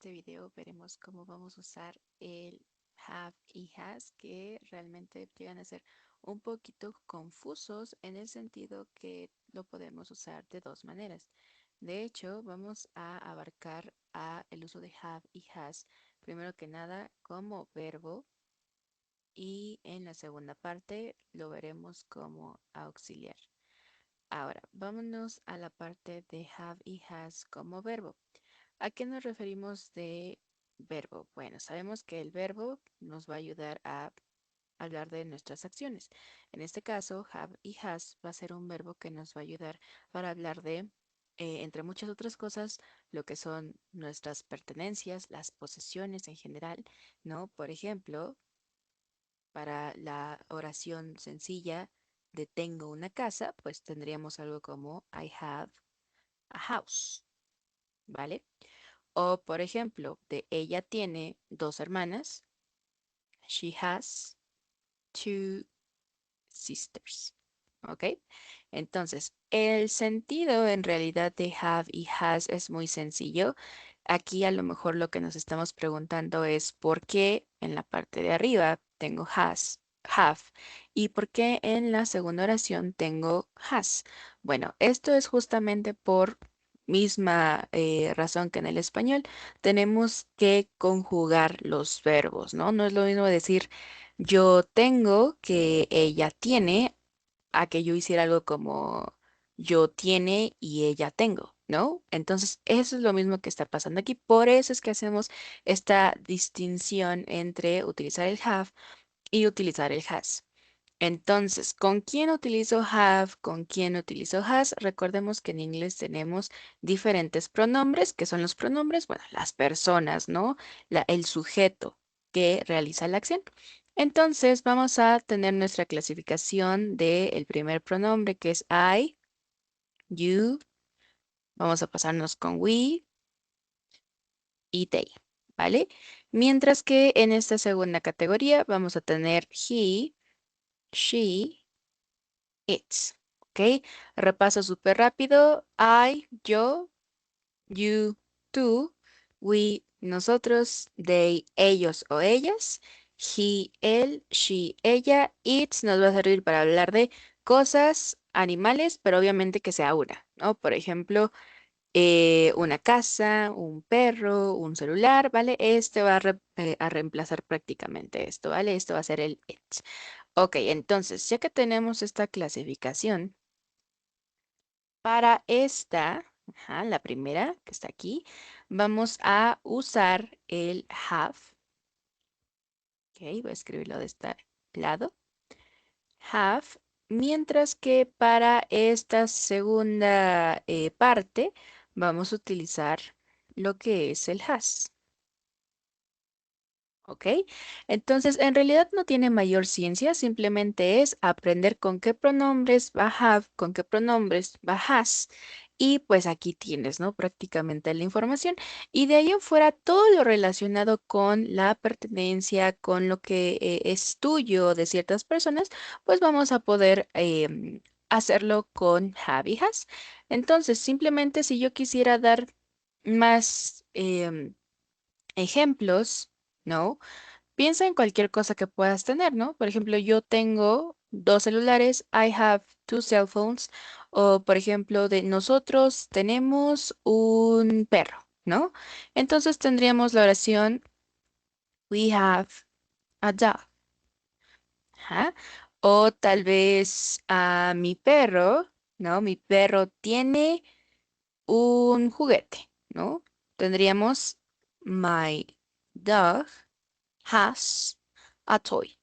este video veremos cómo vamos a usar el have y has, que realmente llegan a ser un poquito confusos en el sentido que lo podemos usar de dos maneras. De hecho, vamos a abarcar el uso de have y has, primero que nada como verbo, y en la segunda parte lo veremos como auxiliar. Ahora, vámonos a la parte de have y has como verbo. ¿A qué nos referimos de verbo? Bueno, sabemos que el verbo nos va a ayudar a hablar de nuestras acciones. En este caso, have y has va a ser un verbo que nos va a ayudar para hablar de, entre muchas otras cosas, lo que son nuestras pertenencias, las posesiones en general, ¿no? Por ejemplo, para la oración sencilla de tengo una casa, pues tendríamos algo como I have a house, ¿vale? O, por ejemplo, de ella tiene dos hermanas. She has two sisters. ¿Ok? Entonces, el sentido en realidad de have y has es muy sencillo. Aquí a lo mejor lo que nos estamos preguntando es por qué en la parte de arriba tengo has, have, y por qué en la segunda oración tengo has. Bueno, esto es justamente por misma razón que en el español tenemos que conjugar los verbos, ¿no? No es lo mismo decir yo tengo que ella tiene a que yo hiciera algo como yo tiene y ella tengo, ¿no? Entonces, eso es lo mismo que está pasando aquí. Por eso es que hacemos esta distinción entre utilizar el have y utilizar el has. Entonces, ¿con quién utilizo have? ¿Con quién utilizo has? Recordemos que en inglés tenemos diferentes pronombres, que son los pronombres, bueno, las personas, ¿no? El sujeto que realiza la acción. Entonces, vamos a tener nuestra clasificación del primer pronombre, que es I, you. Vamos a pasarnos con we y they, ¿vale? Mientras que en esta segunda categoría vamos a tener he, she, it's. ¿Ok? Repaso súper rápido. I, yo, you, tú, we, nosotros, they, ellos o ellas, he, él, she, ella, it's nos va a servir para hablar de cosas, animales, pero obviamente que sea una, ¿no? Por ejemplo, una casa, un perro, un celular, ¿vale? Este va a reemplazar prácticamente esto, ¿vale? Esto va a ser el it. Ok, entonces, ya que tenemos esta clasificación, para esta, ajá, la primera que está aquí, vamos a usar el have. Ok, voy a escribirlo de este lado. Have. Mientras que para esta segunda parte vamos a utilizar lo que es el has. ¿Ok? Entonces, en realidad no tiene mayor ciencia, simplemente es aprender con qué pronombres va have, con qué pronombres va has. Y pues aquí tienes, ¿no? Prácticamente la información. Y de ahí en fuera, todo lo relacionado con la pertenencia, con lo que es tuyo de ciertas personas, pues vamos a poder hacerlo con have y has. Entonces, simplemente si yo quisiera dar más ejemplos, ¿no? Piensa en cualquier cosa que puedas tener, ¿no? Por ejemplo, yo tengo dos celulares, I have two cell phones, o por ejemplo, de nosotros tenemos un perro, ¿no? Entonces tendríamos la oración we have a dog. Ajá. O tal vez a mi perro, ¿no? Mi perro tiene un juguete, ¿no? Tendríamos my dog has a toy.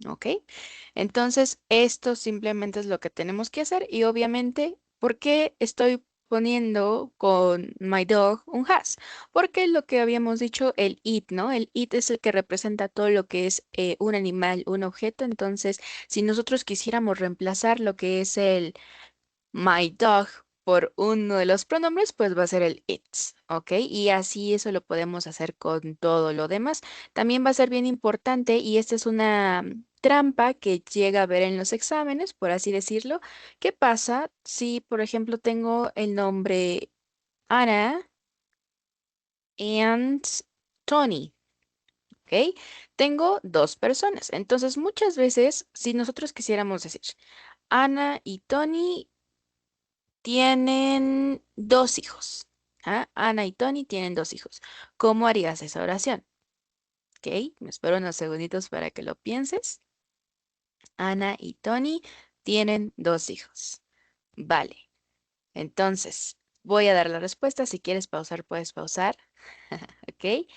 ¿Ok? Entonces, esto simplemente es lo que tenemos que hacer y obviamente, ¿por qué estoy poniendo con my dog un has? Porque lo que habíamos dicho, el it, ¿no? El it es el que representa todo lo que es un animal, un objeto. Entonces, si nosotros quisiéramos reemplazar lo que es el my dog por uno de los pronombres, pues va a ser el its, ¿ok? Y así eso lo podemos hacer con todo lo demás. También va a ser bien importante y esta es una trampa que llega a ver en los exámenes, por así decirlo. ¿Qué pasa si, por ejemplo, tengo el nombre Ana and Tony. ¿Ok? Tengo dos personas. Entonces, muchas veces, si nosotros quisiéramos decir, Ana y Tony tienen dos hijos. ¿Ah? Ana y Tony tienen dos hijos. ¿Cómo harías esa oración? ¿Ok? Me espero unos segunditos para que lo pienses. Ana y Tony tienen dos hijos. Vale. Entonces, voy a dar la respuesta. Si quieres pausar, puedes pausar. ¿Ok?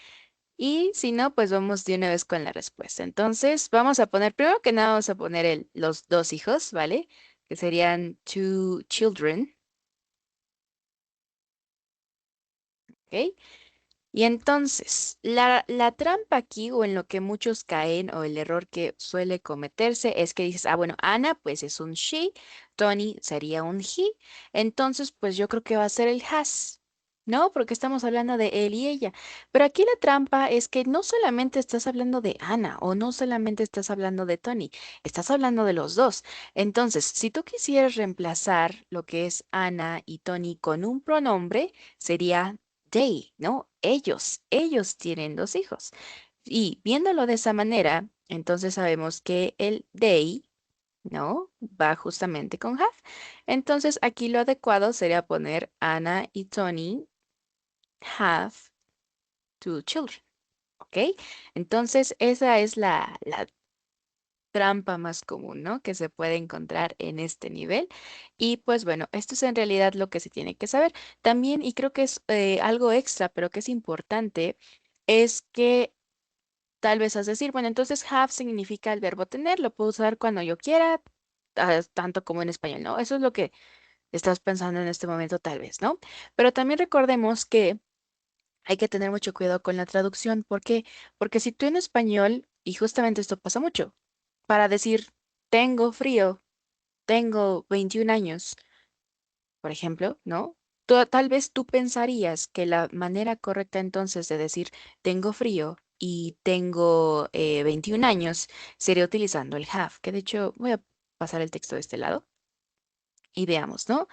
Y si no, pues vamos de una vez con la respuesta. Entonces, vamos a poner, primero que nada, vamos a poner los dos hijos, ¿vale? Que serían two children, ¿ok? Y entonces, la trampa aquí, o en lo que muchos caen, o el error que suele cometerse, es que dices, ah, bueno, Ana, pues es un she, Tony sería un he, entonces, pues yo creo que va a ser el has, ¿no? Porque estamos hablando de él y ella. Pero aquí la trampa es que no solamente estás hablando de Ana, o no solamente estás hablando de Tony, estás hablando de los dos. Entonces, si tú quisieras reemplazar lo que es Ana y Tony con un pronombre, sería they, ¿no? Ellos tienen dos hijos. Y viéndolo de esa manera, entonces sabemos que el they, ¿no? Va justamente con have. Entonces aquí lo adecuado sería poner Anna y Tony have two children, ¿ok? Entonces esa es la trampa más común, ¿no? Que se puede encontrar en este nivel. Y pues bueno, esto es en realidad lo que se tiene que saber. También, y creo que es algo extra, pero que es importante, es que tal vez has decir, bueno, entonces have significa el verbo tener, lo puedo usar cuando yo quiera, tanto como en español, ¿no? Eso es lo que estás pensando en este momento, tal vez, ¿no? Pero también recordemos que hay que tener mucho cuidado con la traducción. ¿Por qué? Porque si tú en español, y justamente esto pasa mucho, para decir tengo frío, tengo 21 años, por ejemplo, ¿no? Tal vez tú pensarías que la manera correcta entonces de decir tengo frío y tengo 21 años sería utilizando el have, que de hecho voy a pasar el texto de este lado y veamos, ¿no?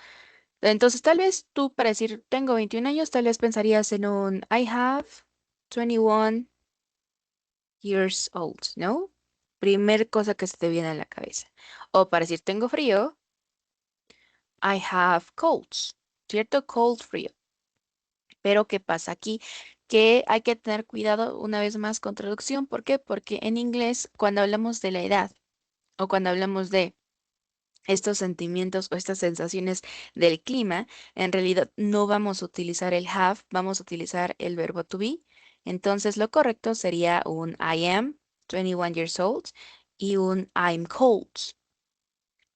Entonces tal vez tú para decir tengo 21 años, tal vez pensarías en un I have 21 years old, ¿no? Primer cosa que se te viene a la cabeza. O para decir tengo frío, I have colds, ¿cierto? Cold, frío. Pero ¿qué pasa aquí? Que hay que tener cuidado una vez más con traducción. ¿Por qué? Porque en inglés, cuando hablamos de la edad o cuando hablamos de estos sentimientos o estas sensaciones del clima, en realidad no vamos a utilizar el have, vamos a utilizar el verbo to be. Entonces, lo correcto sería un I am 21 years old y un I'm cold.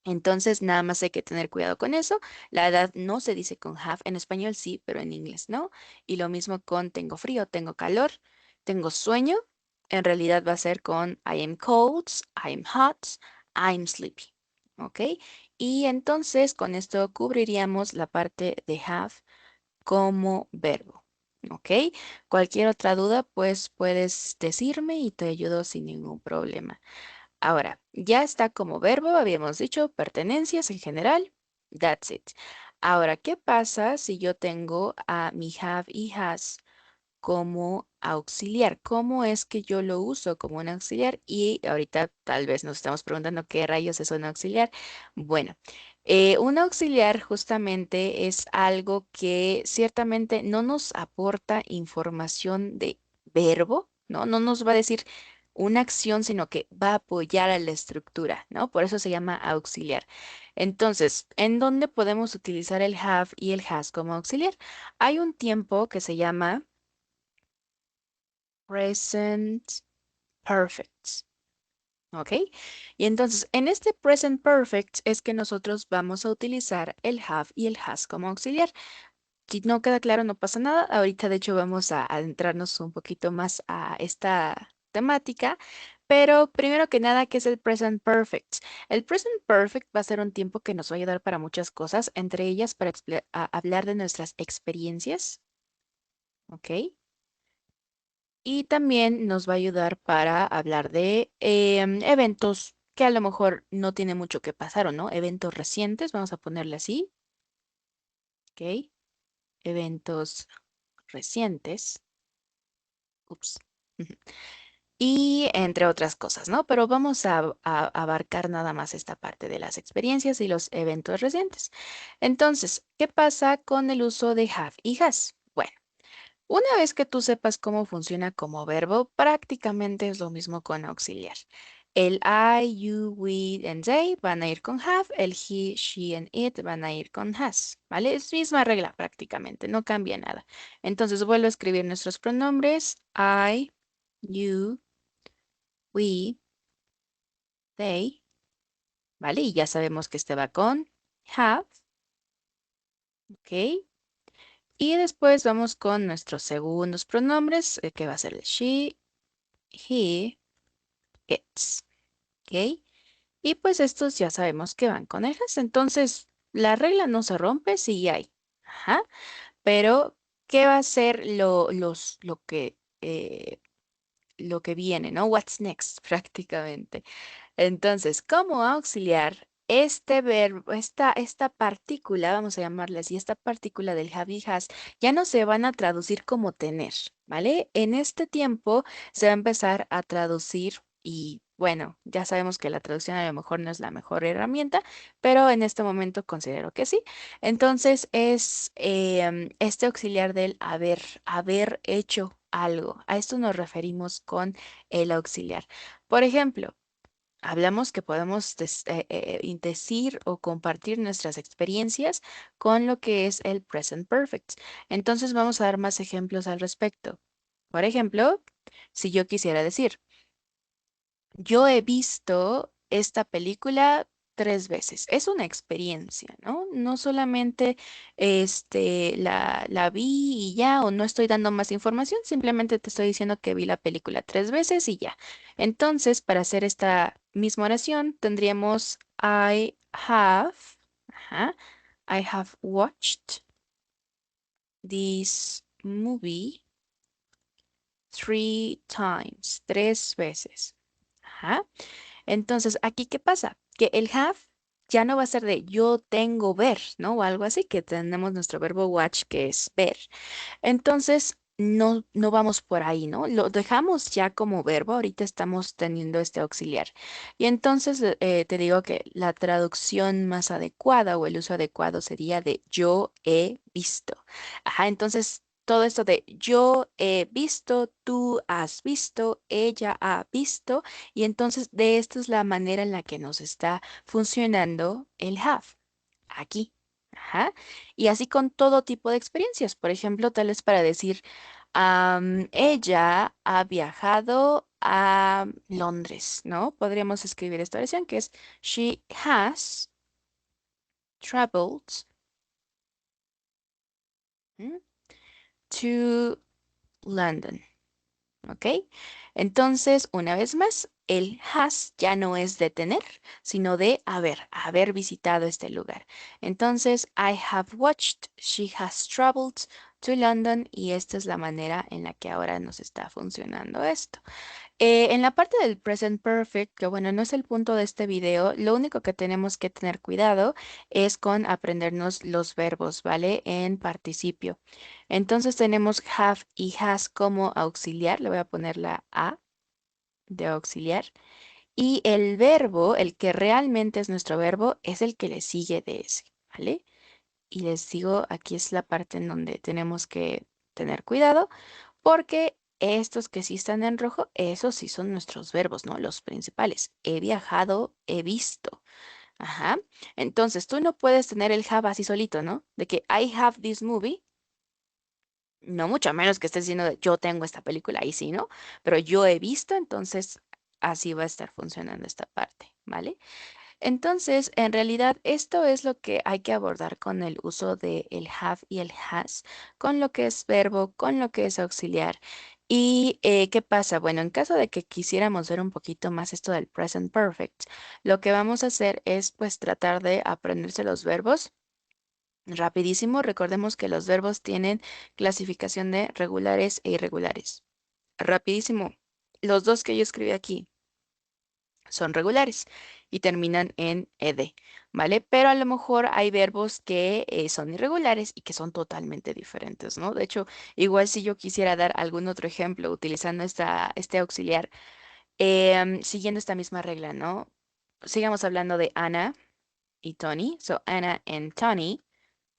Entonces, nada más hay que tener cuidado con eso. La edad no se dice con have, en español sí, pero en inglés no. Y lo mismo con tengo frío, tengo calor, tengo sueño. En realidad va a ser con I am cold, I am hot, I'm sleepy. ¿Ok? Y entonces con esto cubriríamos la parte de have como verbo. ¿Ok? Cualquier otra duda, pues puedes decirme y te ayudo sin ningún problema. Ahora, ya está como verbo, habíamos dicho, pertenencias en general. That's it. Ahora, ¿qué pasa si yo tengo a mi have y has como auxiliar? ¿Cómo es que yo lo uso como un auxiliar? Y ahorita tal vez nos estamos preguntando qué rayos es un auxiliar. Bueno, un auxiliar justamente es algo que ciertamente no nos aporta información de verbo, ¿no? No nos va a decir una acción, sino que va a apoyar a la estructura, ¿no? Por eso se llama auxiliar. Entonces, ¿en dónde podemos utilizar el have y el has como auxiliar? Hay un tiempo que se llama present perfect. ¿Ok? Y entonces, en este present perfect es que nosotros vamos a utilizar el have y el has como auxiliar. Si no queda claro, no pasa nada. Ahorita, de hecho, vamos a adentrarnos un poquito más a esta temática. Pero primero que nada, ¿qué es el present perfect? El present perfect va a ser un tiempo que nos va a ayudar para muchas cosas, entre ellas para hablar de nuestras experiencias. ¿Ok? Y también nos va a ayudar para hablar de eventos que a lo mejor no tiene mucho que pasar o no, eventos recientes, vamos a ponerle así, ¿ok? Eventos recientes. Ups. Y entre otras cosas, ¿no? Pero vamos a abarcar nada más esta parte de las experiencias y los eventos recientes. Entonces, ¿qué pasa con el uso de have y has? Bueno, una vez que tú sepas cómo funciona como verbo, prácticamente es lo mismo con auxiliar. El I, you, we and they van a ir con have, el he, she and it van a ir con has, ¿vale? Es misma regla prácticamente, no cambia nada. Entonces vuelvo a escribir nuestros pronombres I, you, we, they, ¿vale? Y ya sabemos que este va con have, ¿ok? Y después vamos con nuestros segundos pronombres, que va a ser el she, he, its, ¿ok? Y pues estos ya sabemos que van con el has. Entonces, la regla no se rompe si hay. Ajá. Pero, ¿qué va a ser lo que viene, ¿no? What's next, prácticamente. Entonces, como auxiliar, este verbo, esta partícula, vamos a llamarle así, esta partícula del have y has, ya no se van a traducir como tener, ¿vale? En este tiempo se va a empezar a traducir y bueno, ya sabemos que la traducción a lo mejor no es la mejor herramienta, pero en este momento considero que sí. Entonces es este auxiliar del haber hecho algo. A esto nos referimos con el auxiliar. Por ejemplo, hablamos que podemos decir o compartir nuestras experiencias con lo que es el present perfect. Entonces vamos a dar más ejemplos al respecto. Por ejemplo, si yo quisiera decir, yo he visto esta película 3 veces. Es una experiencia, ¿no? No solamente la vi y ya, o no estoy dando más información, simplemente te estoy diciendo que vi la película 3 veces y ya. Entonces, para hacer esta misma oración, tendríamos ajá, I have watched this movie 3 times, 3 veces. Ajá. Entonces, aquí, ¿qué pasa? Que el have ya no va a ser de yo tengo ver, ¿no? O algo así, que tenemos nuestro verbo watch, que es ver. Entonces, no vamos por ahí, ¿no? Lo dejamos ya como verbo, ahorita estamos teniendo este auxiliar. Y entonces te digo que la traducción más adecuada o el uso adecuado sería de yo he visto. Ajá, entonces todo esto de yo he visto, tú has visto, ella ha visto, y entonces de esta es la manera en la que nos está funcionando el have aquí. Ajá. Y así con todo tipo de experiencias. Por ejemplo, tal vez para decir, ella ha viajado a Londres, ¿no? Podríamos escribir esta oración que es She has traveled ¿m? To London. ¿Ok? Entonces, una vez más, el has ya no es de tener, sino de haber visitado este lugar. Entonces, I have watched, she has traveled to London y esta es la manera en la que ahora nos está funcionando esto. En la parte del present perfect, que bueno, no es el punto de este video, lo único que tenemos que tener cuidado es con aprendernos los verbos, ¿vale? En participio. Entonces tenemos have y has como auxiliar, le voy a poner la A de auxiliar. Y el verbo, el que realmente es nuestro verbo, es el que le sigue de ese, ¿vale? Y les digo, aquí es la parte en donde tenemos que tener cuidado porque estos que sí están en rojo, esos sí son nuestros verbos, ¿no? Los principales. He viajado, he visto. Ajá. Entonces, tú no puedes tener el have así solito, ¿no? De que I have this movie. No mucho menos que estés diciendo de, yo tengo esta película, ahí sí, ¿no? Pero yo he visto, entonces así va a estar funcionando esta parte, ¿vale? Entonces, en realidad, esto es lo que hay que abordar con el uso de el have y el has, con lo que es verbo, con lo que es auxiliar. ¿Y qué pasa? Bueno, en caso de que quisiéramos ver un poquito más esto del present perfect, lo que vamos a hacer es pues tratar de aprenderse los verbos rapidísimo. Recordemos que los verbos tienen clasificación de regulares e irregulares. Rapidísimo. Los dos que yo escribí aquí son regulares y terminan en ed, ¿vale? Pero a lo mejor hay verbos que son irregulares y que son totalmente diferentes, ¿no? De hecho, igual si yo quisiera dar algún otro ejemplo utilizando este auxiliar, siguiendo esta misma regla, ¿no? Sigamos hablando de Anna y Tony. So, Anna and Tony.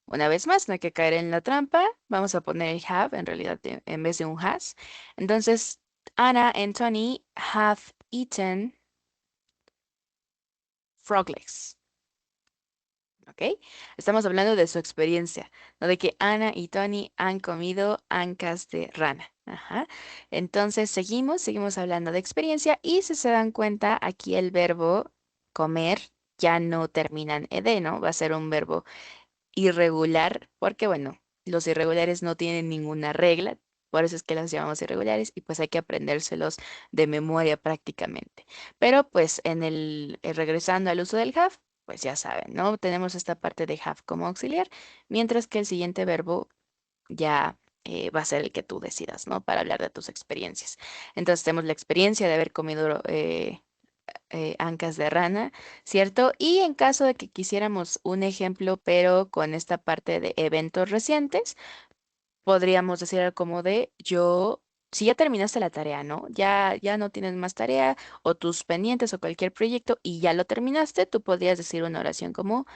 Una vez más, no hay que caer en la trampa. Vamos a poner el have en realidad en vez de un has. Entonces, Anna and Tony have eaten frog legs. ¿Ok? Estamos hablando de su experiencia, no de que Ana y Tony han comido ancas de rana. Ajá. Entonces seguimos hablando de experiencia y si se dan cuenta, aquí el verbo comer ya no termina en ed, ¿no? Va a ser un verbo irregular, porque bueno, los irregulares no tienen ninguna regla, por eso es que las llamamos irregulares y pues hay que aprendérselos de memoria prácticamente. Pero pues regresando al uso del have, pues ya saben, ¿no? Tenemos esta parte de have como auxiliar, mientras que el siguiente verbo ya va a ser el que tú decidas, ¿no? Para hablar de tus experiencias. Entonces tenemos la experiencia de haber comido ancas de rana, ¿cierto? Y en caso de que quisiéramos un ejemplo, pero con esta parte de eventos recientes, podríamos decir algo como de yo, si ya terminaste la tarea, ¿no? Ya no tienes más tarea o tus pendientes o cualquier proyecto y ya lo terminaste, tú podrías decir una oración como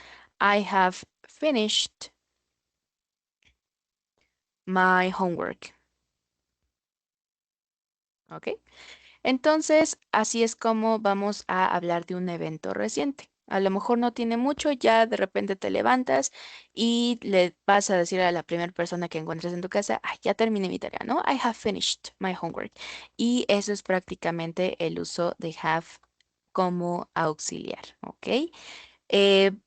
I have finished my homework. ¿Ok? Entonces, así es como vamos a hablar de un evento reciente. A lo mejor no tiene mucho, ya de repente te levantas y le vas a decir a la primera persona que encuentres en tu casa, "Ay, ya terminé mi tarea, ¿no? I have finished my homework." Y eso es prácticamente el uso de have como auxiliar, ¿ok?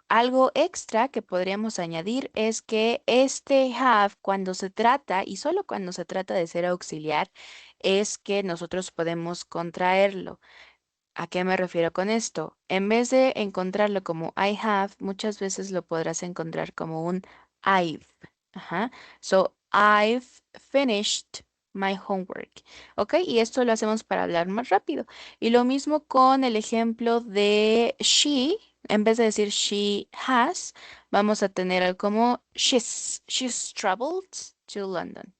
Algo extra que podríamos añadir es que este have, cuando se trata, y solo cuando se trata de ser auxiliar, es que nosotros podemos contraerlo. ¿A qué me refiero con esto? En vez de encontrarlo como I have, muchas veces lo podrás encontrar como un I've. Ajá. So, I've finished my homework. ¿Ok? Y esto lo hacemos para hablar más rápido. Y lo mismo con el ejemplo de she. En vez de decir she has, vamos a tener algo como she's traveled to London.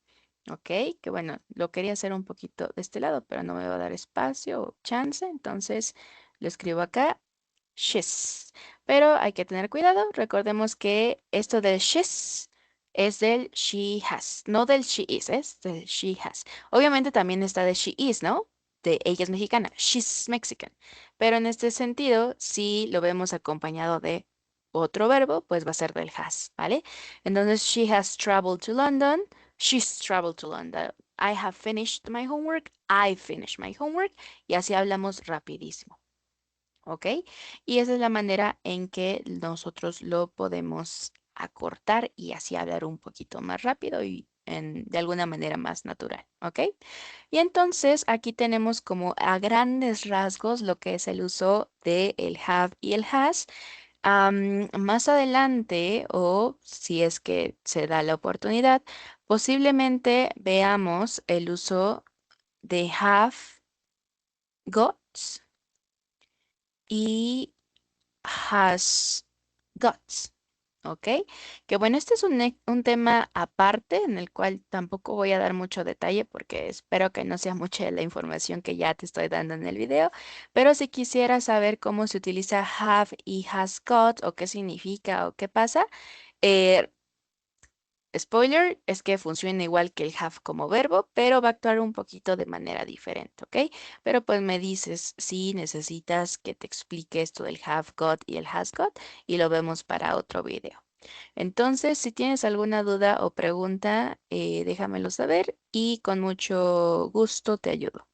Ok, que bueno, lo quería hacer un poquito de este lado, pero no me va a dar espacio o chance, entonces lo escribo acá, she's. Pero hay que tener cuidado, recordemos que esto del she's es del she has, no del she is, es del she has. Obviamente también está de she is, ¿no? De ella es mexicana, she's Mexican. Pero en este sentido, si lo vemos acompañado de otro verbo, pues va a ser del has, ¿vale? Entonces, she has traveled to London. She's traveled to London. I have finished my homework. I finished my homework. Y así hablamos rapidísimo. ¿Ok? Y esa es la manera en que nosotros lo podemos acortar y así hablar un poquito más rápido y de alguna manera más natural. ¿Ok? Y entonces aquí tenemos como a grandes rasgos lo que es el uso de el have y el has. Más adelante, o si es que se da la oportunidad, posiblemente veamos el uso de have got y has got. ¿Ok? Que bueno, este es un tema aparte en el cual tampoco voy a dar mucho detalle porque espero que no sea mucha de la información que ya te estoy dando en el video, pero si quisiera saber cómo se utiliza have y has got o qué significa o qué pasa, eh, spoiler es que funciona igual que el have como verbo, pero va a actuar un poquito de manera diferente, ¿ok? Pero pues me dices si necesitas que te explique esto del have got y el has got y lo vemos para otro video. Entonces, si tienes alguna duda o pregunta, déjamelo saber y con mucho gusto te ayudo.